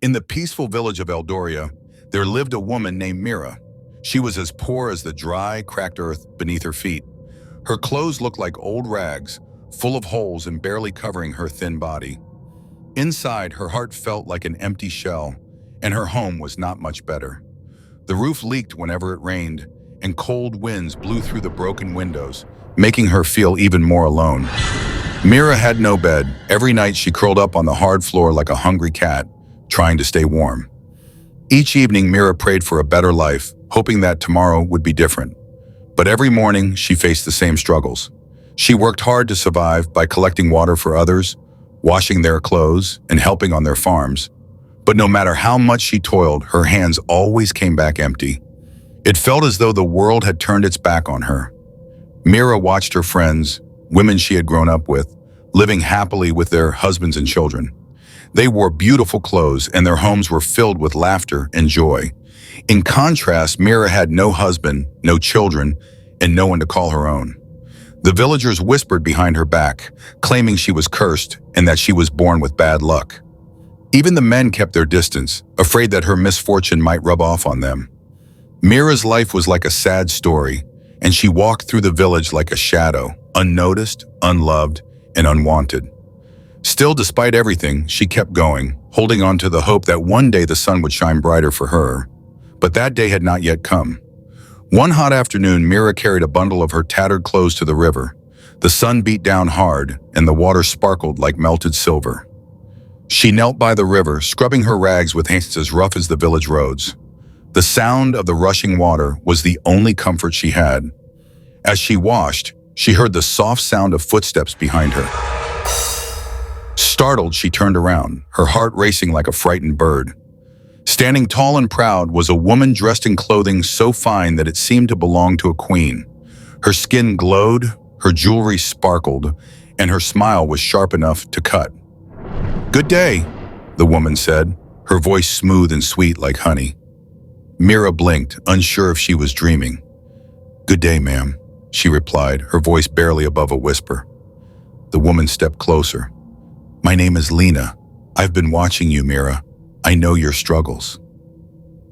In the peaceful village of Eldoria, there lived a woman named Mira. She was as poor as the dry, cracked earth beneath her feet. Her clothes looked like old rags, full of holes and barely covering her thin body. Inside, her heart felt like an empty shell, and her home was not much better. The roof leaked whenever it rained, and cold winds blew through the broken windows, making her feel even more alone. Mira had no bed. Every night she curled up on the hard floor like a hungry cat, trying to stay warm. Each evening, Mira prayed for a better life, hoping that tomorrow would be different. But every morning, she faced the same struggles. She worked hard to survive by collecting water for others, washing their clothes, and helping on their farms. But no matter how much she toiled, her hands always came back empty. It felt as though the world had turned its back on her. Mira watched her friends, women she had grown up with, living happily with their husbands and children. They wore beautiful clothes and their homes were filled with laughter and joy. In contrast, Mira had no husband, no children, and no one to call her own. The villagers whispered behind her back, claiming she was cursed and that she was born with bad luck. Even the men kept their distance, afraid that her misfortune might rub off on them. Mira's life was like a sad story, and she walked through the village like a shadow, unnoticed, unloved, and unwanted. Still, despite everything, she kept going, holding on to the hope that one day the sun would shine brighter for her. But that day had not yet come. One hot afternoon, Mira carried a bundle of her tattered clothes to the river. The sun beat down hard, and the water sparkled like melted silver. She knelt by the river, scrubbing her rags with hands as rough as the village roads. The sound of the rushing water was the only comfort she had. As she washed, she heard the soft sound of footsteps behind her. Startled, she turned around, her heart racing like a frightened bird. Standing tall and proud was a woman dressed in clothing so fine that it seemed to belong to a queen. Her skin glowed, her jewelry sparkled, and her smile was sharp enough to cut. "Good day," the woman said, her voice smooth and sweet like honey. Mira blinked, unsure if she was dreaming. "Good day, ma'am," she replied, her voice barely above a whisper. The woman stepped closer. "My name is Lena. I've been watching you, Mira. I know your struggles."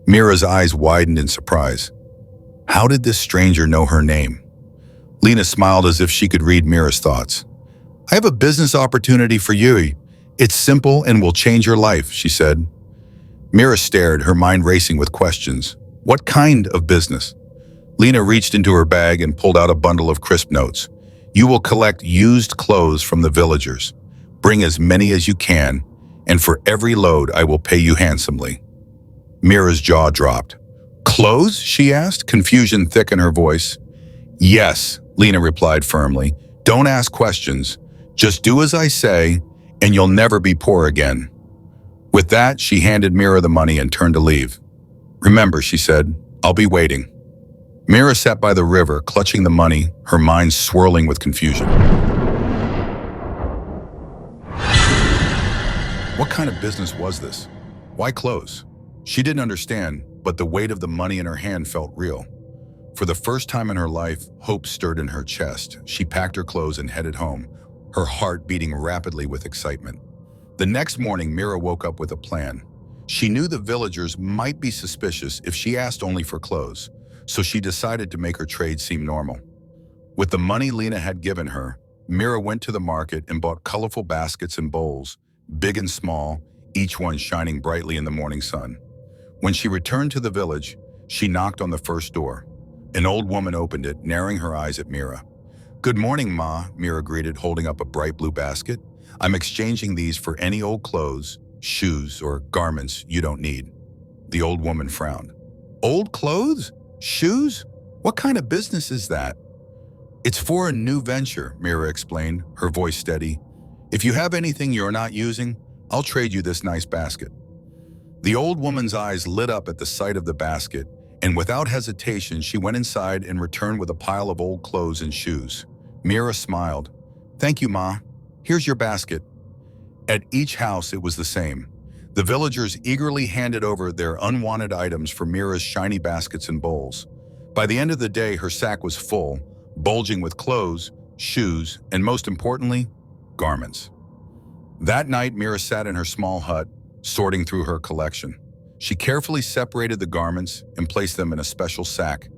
Mira's eyes widened in surprise. How did this stranger know her name? Lena smiled as if she could read Mira's thoughts. "I have a business opportunity for you. It's simple and will change your life," she said. Mira stared, her mind racing with questions. What kind of business? Lena reached into her bag and pulled out a bundle of crisp notes. "You will collect used clothes from the villagers. Bring as many as you can, and for every load I will pay you handsomely." Mira's jaw dropped. "Clothes?" she asked, confusion thick in her voice. "Yes," Lena replied firmly. "Don't ask questions. Just do as I say, and you'll never be poor again." With that, she handed Mira the money and turned to leave. "Remember," she said, "I'll be waiting." Mira sat by the river, clutching the money, her mind swirling with confusion. What kind of business was this? Why clothes? She didn't understand, but the weight of the money in her hand felt real. For the first time in her life, hope stirred in her chest. She packed her clothes and headed home, her heart beating rapidly with excitement. The next morning, Mira woke up with a plan. She knew the villagers might be suspicious if she asked only for clothes, so she decided to make her trade seem normal. With the money Lena had given her, Mira went to the market and bought colorful baskets and bowls, big and small, each one shining brightly in the morning sun. When she returned to the village, she knocked on the first door. An old woman opened it, narrowing her eyes at Mira. "Good morning, Ma," Mira greeted, holding up a bright blue basket. "I'm exchanging these for any old clothes, shoes, or garments you don't need." The old woman frowned. "Old clothes? Shoes? What kind of business is that?" "It's for a new venture," Mira explained, her voice steady. "If you have anything you're not using, I'll trade you this nice basket." The old woman's eyes lit up at the sight of the basket, and without hesitation, she went inside and returned with a pile of old clothes and shoes. Mira smiled. "Thank you, Ma. Here's your basket." At each house, it was the same. The villagers eagerly handed over their unwanted items for Mira's shiny baskets and bowls. By the end of the day, her sack was full, bulging with clothes, shoes, and most importantly, garments. That night, Mira sat in her small hut, sorting through her collection. She carefully separated the garments and placed them in a special sack,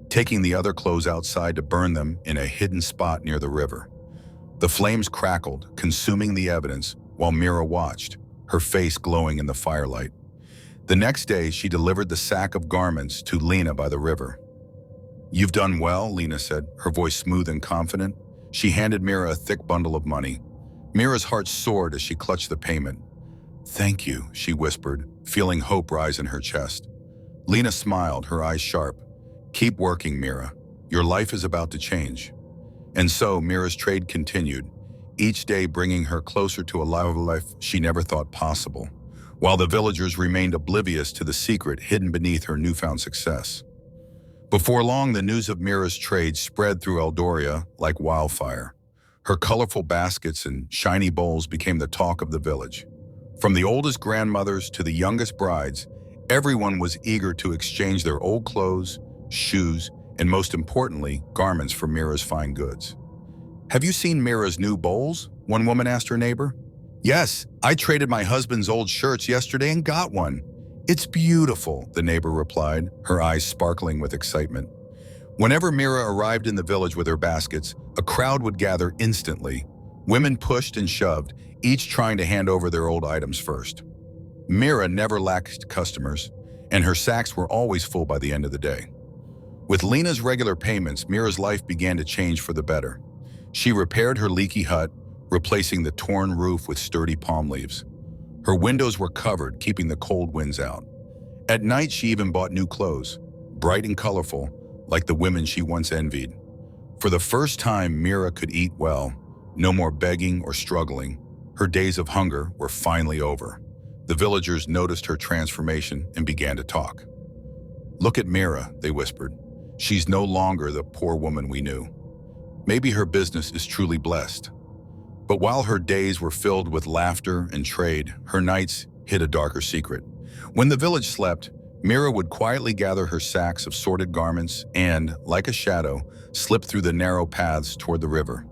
taking the other clothes outside to burn them in a hidden spot near the river. The flames crackled, consuming the evidence, while Mira watched, her face glowing in the firelight. The next day, she delivered the sack of garments to Lena by the river. "You've done well," Lena said, her voice smooth and confident. She handed Mira a thick bundle of money. Mira's heart soared as she clutched the payment. "Thank you," she whispered, feeling hope rise in her chest. Lena smiled, her eyes sharp. "Keep working, Mira. Your life is about to change." And so Mira's trade continued, each day bringing her closer to a life she never thought possible, while the villagers remained oblivious to the secret hidden beneath her newfound success. Before long, the news of Mira's trade spread through Eldoria like wildfire. Her colorful baskets and shiny bowls became the talk of the village. From the oldest grandmothers to the youngest brides, everyone was eager to exchange their old clothes, shoes, and most importantly, garments for Mira's fine goods. "Have you seen Mira's new bowls?" one woman asked her neighbor. "Yes, I traded my husband's old shirts yesterday and got one. It's beautiful," the neighbor replied, her eyes sparkling with excitement. Whenever Mira arrived in the village with her baskets, a crowd would gather instantly. Women pushed and shoved, each trying to hand over their old items first. Mira never lacked customers, and her sacks were always full by the end of the day. With Lena's regular payments, Mira's life began to change for the better. She repaired her leaky hut, replacing the torn roof with sturdy palm leaves. Her windows were covered, keeping the cold winds out. At night, she even bought new clothes, bright and colorful, like the women she once envied. For the first time, Mira could eat well, no more begging or struggling. Her days of hunger were finally over. The villagers noticed her transformation and began to talk. "Look at Mira," they whispered. "She's no longer the poor woman we knew. Maybe her business is truly blessed." But while her days were filled with laughter and trade, her nights hid a darker secret. When the village slept, Mira would quietly gather her sacks of sorted garments and, like a shadow, slip through the narrow paths toward the river.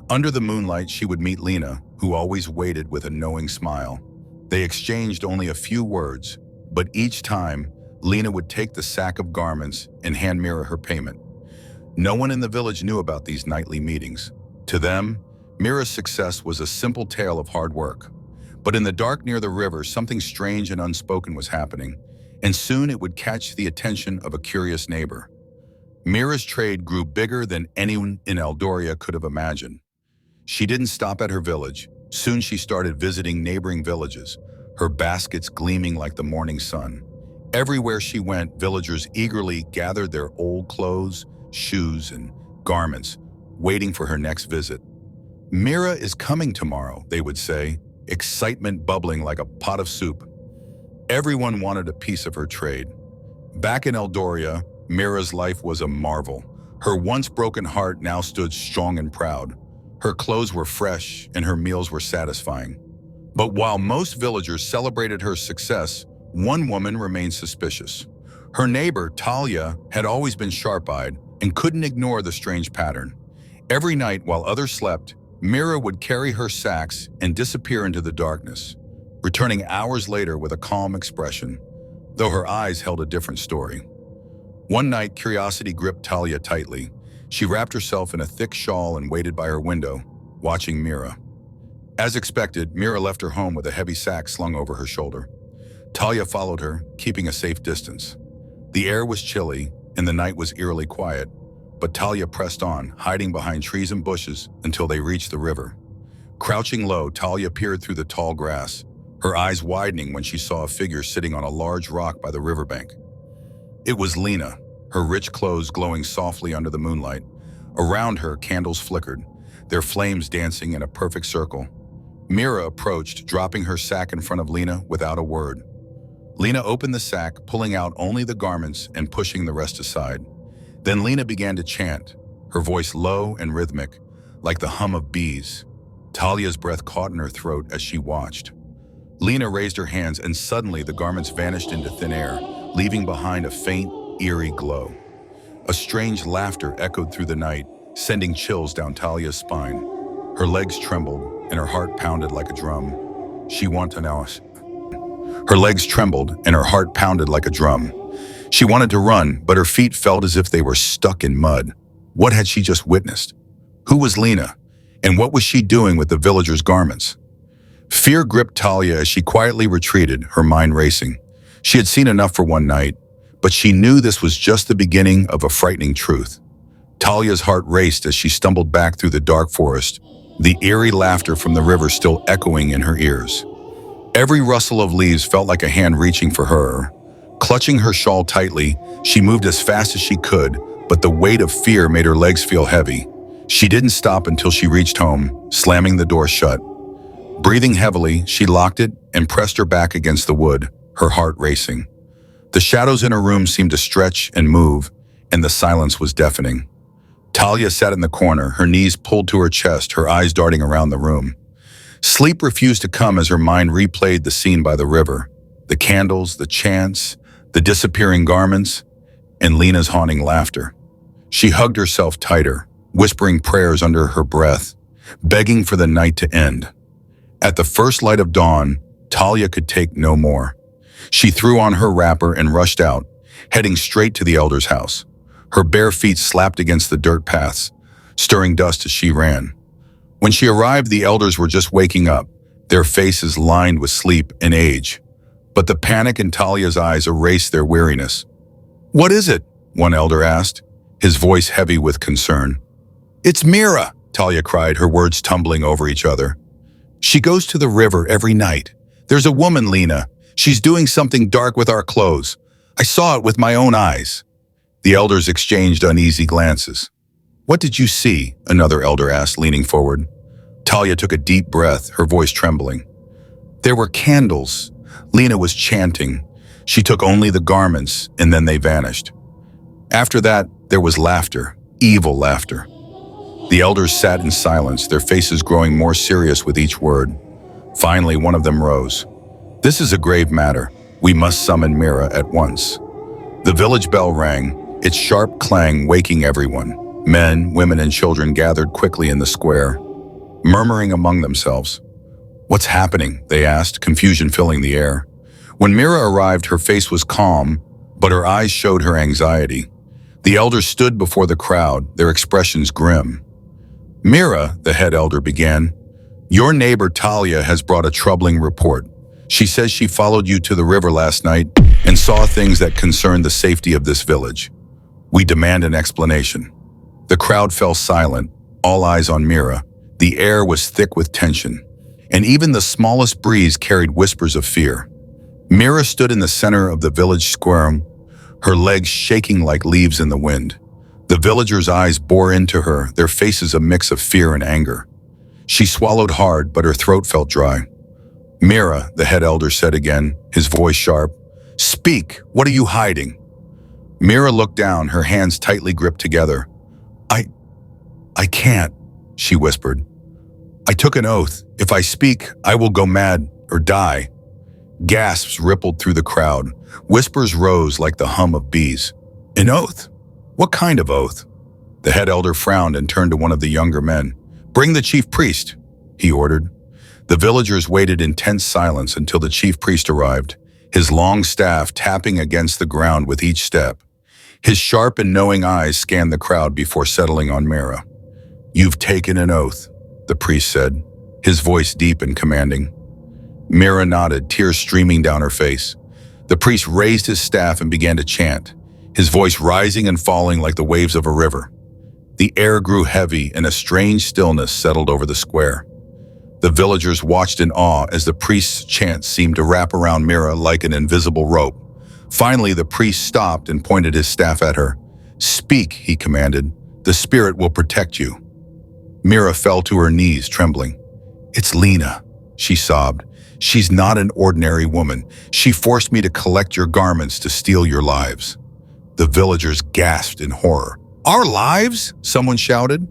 Under the moonlight, she would meet Lena, who always waited with a knowing smile. They exchanged only a few words, but each time, Lena would take the sack of garments and hand Mira her payment. No one in the village knew about these nightly meetings. To them, Mira's success was a simple tale of hard work. But in the dark near the river, something strange and unspoken was happening, and soon it would catch the attention of a curious neighbor. Mira's trade grew bigger than anyone in Eldoria could have imagined. She didn't stop at her village. Soon she started visiting neighboring villages, her baskets gleaming like the morning sun. Everywhere she went, villagers eagerly gathered their old clothes, shoes, and garments, waiting for her next visit. "Mira is coming tomorrow," they would say, excitement bubbling like a pot of soup. Everyone wanted a piece of her trade. Back in Eldoria, Mira's life was a marvel. Her once broken heart now stood strong and proud. Her clothes were fresh and her meals were satisfying. But while most villagers celebrated her success, one woman remained suspicious. Her neighbor, Talia, had always been sharp-eyed and couldn't ignore the strange pattern. Every night while others slept, Mira would carry her sacks and disappear into the darkness, returning hours later with a calm expression, though her eyes held a different story. One night, curiosity gripped Talia tightly. She wrapped herself in a thick shawl and waited by her window, watching Mira. As expected, Mira left her home with a heavy sack slung over her shoulder. Talia followed her, keeping a safe distance. The air was chilly, and the night was eerily quiet, but Talia pressed on, hiding behind trees and bushes until they reached the river. Crouching low, Talia peered through the tall grass, her eyes widening when she saw a figure sitting on a large rock by the riverbank. It was Lena, her rich clothes glowing softly under the moonlight. Around her, candles flickered, their flames dancing in a perfect circle. Mira approached, dropping her sack in front of Lena without a word. Lena opened the sack, pulling out only the garments and pushing the rest aside. Then Lena began to chant, her voice low and rhythmic, like the hum of bees. Talia's breath caught in her throat as she watched. Lena raised her hands and suddenly the garments vanished into thin air, leaving behind a faint, eerie glow. A strange laughter echoed through the night, sending chills down Talia's spine. Her legs trembled and her heart pounded like a drum. She wanted to know. Her legs trembled and her heart pounded like a drum. She wanted to run, but her feet felt as if they were stuck in mud. What had she just witnessed? Who was Lena? And what was she doing with the villagers' garments? Fear gripped Talia as she quietly retreated, her mind racing. She had seen enough for one night, but she knew this was just the beginning of a frightening truth. Talia's heart raced as she stumbled back through the dark forest, the eerie laughter from the river still echoing in her ears. Every rustle of leaves felt like a hand reaching for her. Clutching her shawl tightly, she moved as fast as she could, but the weight of fear made her legs feel heavy. She didn't stop until she reached home, slamming the door shut. Breathing heavily, she locked it and pressed her back against the wood, her heart racing. The shadows in her room seemed to stretch and move, and the silence was deafening. Talia sat in the corner, her knees pulled to her chest, her eyes darting around the room. Sleep refused to come as her mind replayed the scene by the river. The candles, the chants, the disappearing garments, and Lena's haunting laughter. She hugged herself tighter, whispering prayers under her breath, begging for the night to end. At the first light of dawn, Talia could take no more. She threw on her wrapper and rushed out, heading straight to the elder's house. Her bare feet slapped against the dirt paths, stirring dust as she ran. When she arrived, the elders were just waking up, their faces lined with sleep and age. But the panic in Talia's eyes erased their weariness. "What is it?" one elder asked, his voice heavy with concern. "It's Mira," Talia cried, her words tumbling over each other. "She goes to the river every night. There's a woman, Lena. She's doing something dark with our clothes. I saw it with my own eyes." The elders exchanged uneasy glances. "What did you see?" another elder asked, leaning forward. Talia took a deep breath, her voice trembling. "There were candles. Lena was chanting. She took only the garments, and then they vanished. After that, there was laughter, evil laughter." The elders sat in silence, their faces growing more serious with each word. Finally, one of them rose. "This is a grave matter. We must summon Mira at once." The village bell rang, its sharp clang waking everyone. Men, women, and children gathered quickly in the square, murmuring among themselves. "What's happening?" they asked, confusion filling the air. When Mira arrived, her face was calm, but her eyes showed her anxiety. The elders stood before the crowd, their expressions grim. "Mira," the head elder began, "your neighbor Talia has brought a troubling report. She says she followed you to the river last night and saw things that concern the safety of this village. We demand an explanation." The crowd fell silent, all eyes on Mira. The air was thick with tension, and even the smallest breeze carried whispers of fear. Mira stood in the center of the village square, her legs shaking like leaves in the wind. The villagers' eyes bore into her, their faces a mix of fear and anger. She swallowed hard, but her throat felt dry. "Mira," the head elder said again, his voice sharp. "Speak, what are you hiding?" Mira looked down, her hands tightly gripped together. I can't," she whispered. "I took an oath. If I speak, I will go mad or die." Gasps rippled through the crowd. Whispers rose like the hum of bees. "An oath? What kind of oath?" The head elder frowned and turned to one of the younger men. "Bring the chief priest," he ordered. The villagers waited in tense silence until the chief priest arrived, his long staff tapping against the ground with each step. His sharp and knowing eyes scanned the crowd before settling on Mira. "You've taken an oath," the priest said, his voice deep and commanding. Mira nodded, tears streaming down her face. The priest raised his staff and began to chant, his voice rising and falling like the waves of a river. The air grew heavy and a strange stillness settled over the square. The villagers watched in awe as the priest's chant seemed to wrap around Mira like an invisible rope. Finally, the priest stopped and pointed his staff at her. "Speak," he commanded. "The spirit will protect you." Mira fell to her knees, trembling. "It's Lena," she sobbed. "She's not an ordinary woman. She forced me to collect your garments to steal your lives." The villagers gasped in horror. "Our lives?" someone shouted.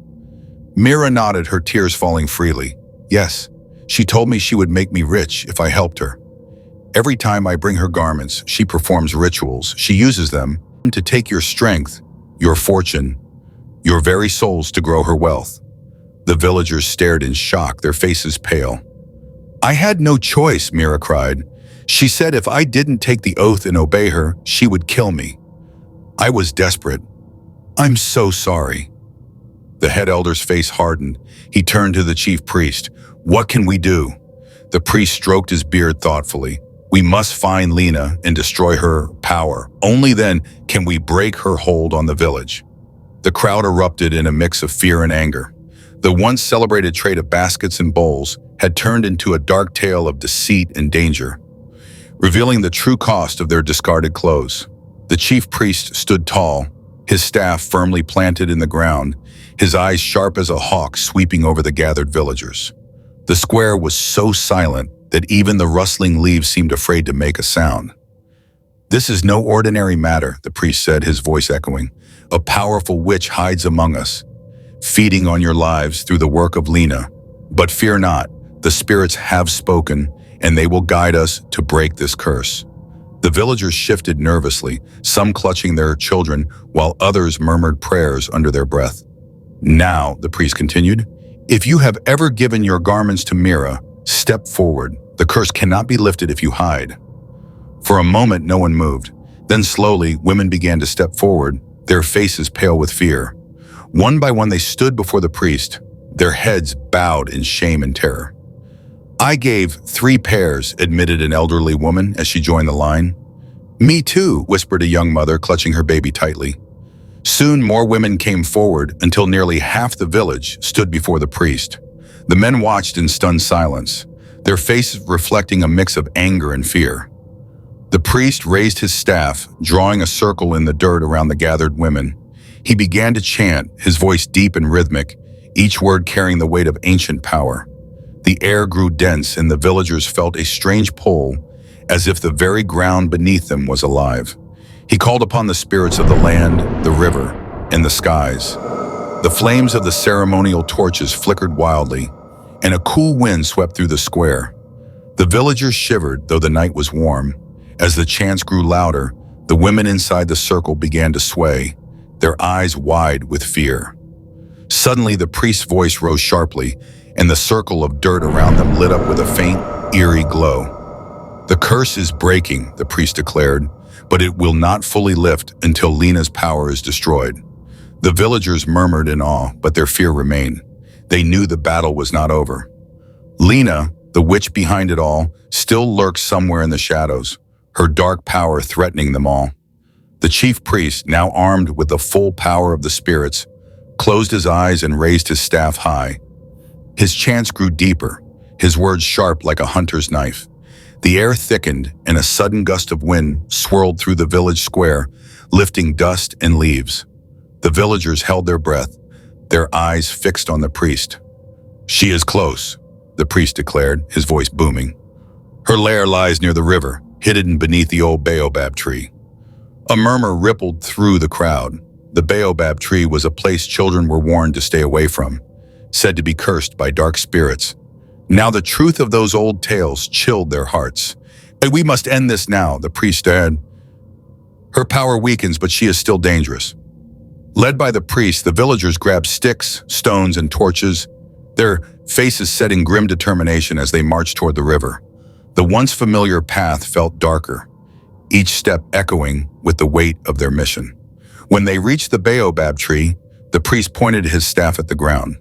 Mira nodded, her tears falling freely. "Yes, she told me she would make me rich if I helped her. Every time I bring her garments, she performs rituals. She uses them to take your strength, your fortune, your very souls to grow her wealth." The villagers stared in shock, their faces pale. "I had no choice," Mira cried. She said if I didn't take the oath and obey her, she would kill me. I was desperate. I'm so sorry. The head elder's face hardened. He turned to the chief priest. What can we do? The priest stroked his beard thoughtfully. We must find Lena and destroy her power. Only then can we break her hold on the village. The crowd erupted in a mix of fear and anger. The once celebrated trade of baskets and bowls had turned into a dark tale of deceit and danger, revealing the true cost of their discarded clothes. The chief priest stood tall, his staff firmly planted in the ground, his eyes sharp as a hawk sweeping over the gathered villagers. The square was so silent that even the rustling leaves seemed afraid to make a sound. This is no ordinary matter, the priest said, his voice echoing. A powerful witch hides among us, feeding on your lives through the work of Lena. But fear not, the spirits have spoken, and they will guide us to break this curse. The villagers shifted nervously, some clutching their children, while others murmured prayers under their breath. Now, the priest continued, if you have ever given your garments to Mira, step forward. The curse cannot be lifted if you hide. For a moment, no one moved. Then slowly, women began to step forward, their faces pale with fear. One by one, they stood before the priest, their heads bowed in shame and terror. I gave 3 pairs, admitted an elderly woman as she joined the line. Me too, whispered a young mother, clutching her baby tightly. Soon more women came forward until nearly half the village stood before the priest. The men watched in stunned silence, their faces reflecting a mix of anger and fear. The priest raised his staff, drawing a circle in the dirt around the gathered women. He began to chant, his voice deep and rhythmic, each word carrying the weight of ancient power. The air grew dense and the villagers felt a strange pull, as if the very ground beneath them was alive. He called upon the spirits of the land, the river, and the skies. The flames of the ceremonial torches flickered wildly, and a cool wind swept through the square. The villagers shivered, though the night was warm. As the chants grew louder, the women inside the circle began to sway, their eyes wide with fear. Suddenly, the priest's voice rose sharply, and the circle of dirt around them lit up with a faint, eerie glow. The curse is breaking, the priest declared, but it will not fully lift until Lena's power is destroyed. The villagers murmured in awe, but their fear remained. They knew the battle was not over. Lena, the witch behind it all, still lurks somewhere in the shadows, her dark power threatening them all. The chief priest, now armed with the full power of the spirits, closed his eyes and raised his staff high. His chants grew deeper, his words sharp like a hunter's knife. The air thickened, and a sudden gust of wind swirled through the village square, lifting dust and leaves. The villagers held their breath, their eyes fixed on the priest. She is close, the priest declared, his voice booming. Her lair lies near the river, hidden beneath the old baobab tree. A murmur rippled through the crowd. The baobab tree was a place children were warned to stay away from, said to be cursed by dark spirits. Now the truth of those old tales chilled their hearts. And we must end this now, the priest said. Her power weakens, but she is still dangerous. Led by the priest, the villagers grabbed sticks, stones, and torches, their faces set in grim determination as they marched toward the river. The once familiar path felt darker, each step echoing with the weight of their mission. When they reached the baobab tree, the priest pointed his staff at the ground.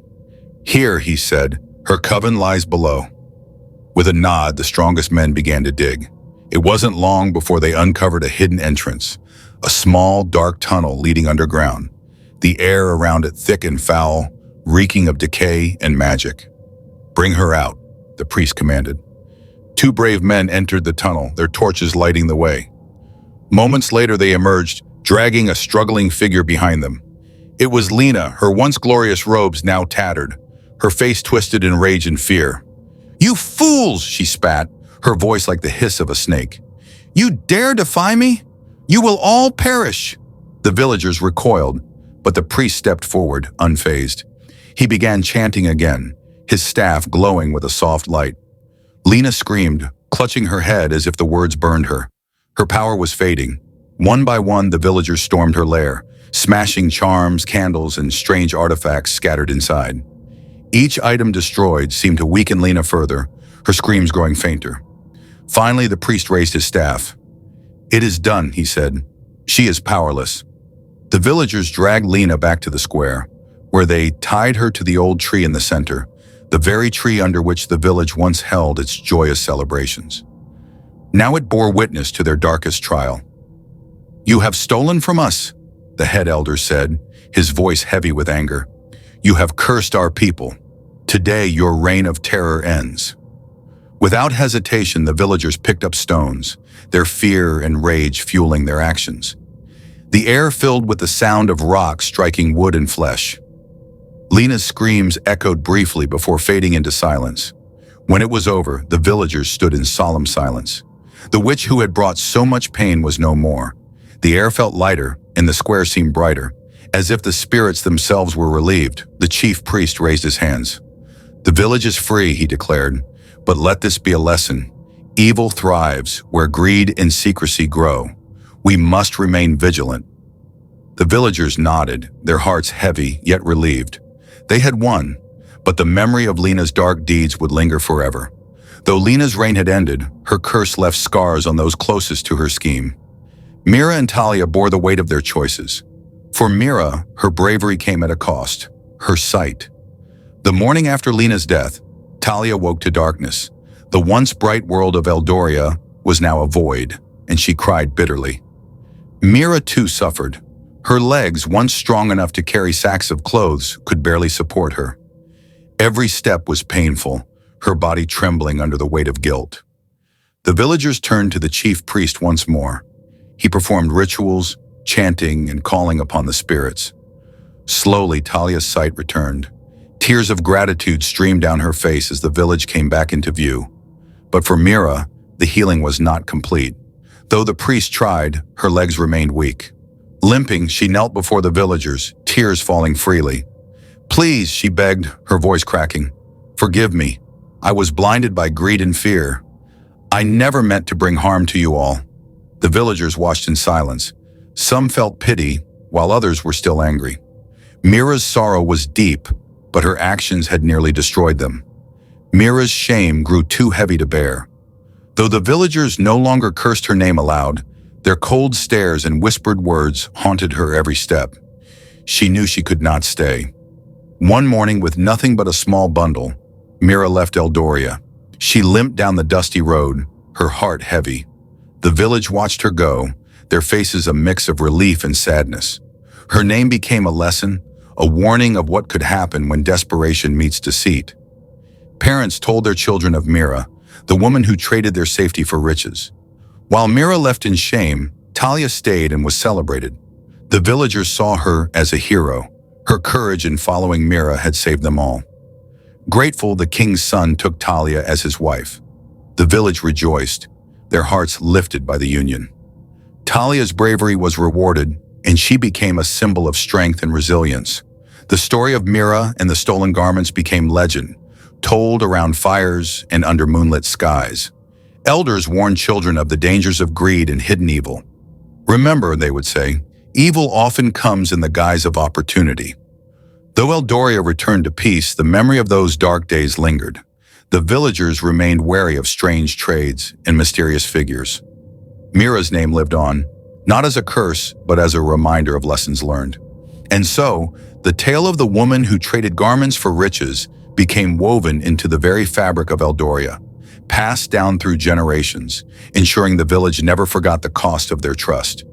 Here, he said, her coven lies below. With a nod, the strongest men began to dig. It wasn't long before they uncovered a hidden entrance, a small, dark tunnel leading underground. The air around it thick and foul, reeking of decay and magic. Bring her out, the priest commanded. 2 brave men entered the tunnel, their torches lighting the way. Moments later, they emerged, dragging a struggling figure behind them. It was Lena, her once glorious robes now tattered, her face twisted in rage and fear. You fools, she spat, her voice like the hiss of a snake. You dare defy me? You will all perish. The villagers recoiled, but the priest stepped forward, unfazed. He began chanting again, his staff glowing with a soft light. Lena screamed, clutching her head as if the words burned her. Her power was fading. One by one, the villagers stormed her lair, smashing charms, candles, and strange artifacts scattered inside. Each item destroyed seemed to weaken Lena further, her screams growing fainter. Finally, the priest raised his staff. "It is done," he said. "She is powerless." The villagers dragged Lena back to the square, where they tied her to the old tree in the center, the very tree under which the village once held its joyous celebrations. Now it bore witness to their darkest trial. "You have stolen from us," the head elder said, his voice heavy with anger. "You have cursed our people. Today your reign of terror ends." Without hesitation, the villagers picked up stones, their fear and rage fueling their actions. The air filled with the sound of rocks striking wood and flesh. Lena's screams echoed briefly before fading into silence. When it was over, the villagers stood in solemn silence. The witch who had brought so much pain was no more. The air felt lighter, and the square seemed brighter. As if the spirits themselves were relieved, the chief priest raised his hands. "The village is free," he declared, "but let this be a lesson. Evil thrives where greed and secrecy grow. We must remain vigilant." The villagers nodded, their hearts heavy yet relieved. They had won, but the memory of Lena's dark deeds would linger forever. Though Lena's reign had ended, her curse left scars on those closest to her scheme. Mira and Talia bore the weight of their choices. For Mira, her bravery came at a cost, her sight. The morning after Lena's death, Talia woke to darkness. The once bright world of Eldoria was now a void, and she cried bitterly. Mira too suffered. Her legs, once strong enough to carry sacks of clothes, could barely support her. Every step was painful, her body trembling under the weight of guilt. The villagers turned to the chief priest once more. He performed rituals, chanting and calling upon the spirits. Slowly, Talia's sight returned. Tears of gratitude streamed down her face as the village came back into view. But for Mira, the healing was not complete. Though the priest tried, her legs remained weak. Limping, she knelt before the villagers, tears falling freely. "Please," she begged, her voice cracking. "Forgive me. I was blinded by greed and fear. I never meant to bring harm to you all." The villagers watched in silence. Some felt pity, while others were still angry. Mira's sorrow was deep, but her actions had nearly destroyed them. Mira's shame grew too heavy to bear. Though the villagers no longer cursed her name aloud, their cold stares and whispered words haunted her every step. She knew she could not stay. One morning, with nothing but a small bundle, Mira left Eldoria. She limped down the dusty road, her heart heavy. The village watched her go, their faces a mix of relief and sadness. Her name became a lesson, a warning of what could happen when desperation meets deceit. Parents told their children of Mira, the woman who traded their safety for riches. While Mira left in shame, Talia stayed and was celebrated. The villagers saw her as a hero. Her courage in following Mira had saved them all. Grateful, the king's son took Talia as his wife. The village rejoiced, their hearts lifted by the union. Talia's bravery was rewarded, and she became a symbol of strength and resilience. The story of Mira and the stolen garments became legend, told around fires and under moonlit skies. Elders warned children of the dangers of greed and hidden evil. Remember, they would say, evil often comes in the guise of opportunity. Though Eldoria returned to peace, the memory of those dark days lingered. The villagers remained wary of strange trades and mysterious figures. Mira's name lived on, not as a curse, but as a reminder of lessons learned. And so, the tale of the woman who traded garments for riches became woven into the very fabric of Eldoria, passed down through generations, ensuring the village never forgot the cost of their trust.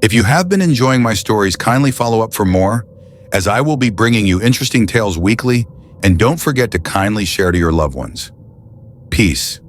If you have been enjoying my stories, kindly follow up for more, as I will be bringing you interesting tales weekly, and don't forget to kindly share to your loved ones. Peace.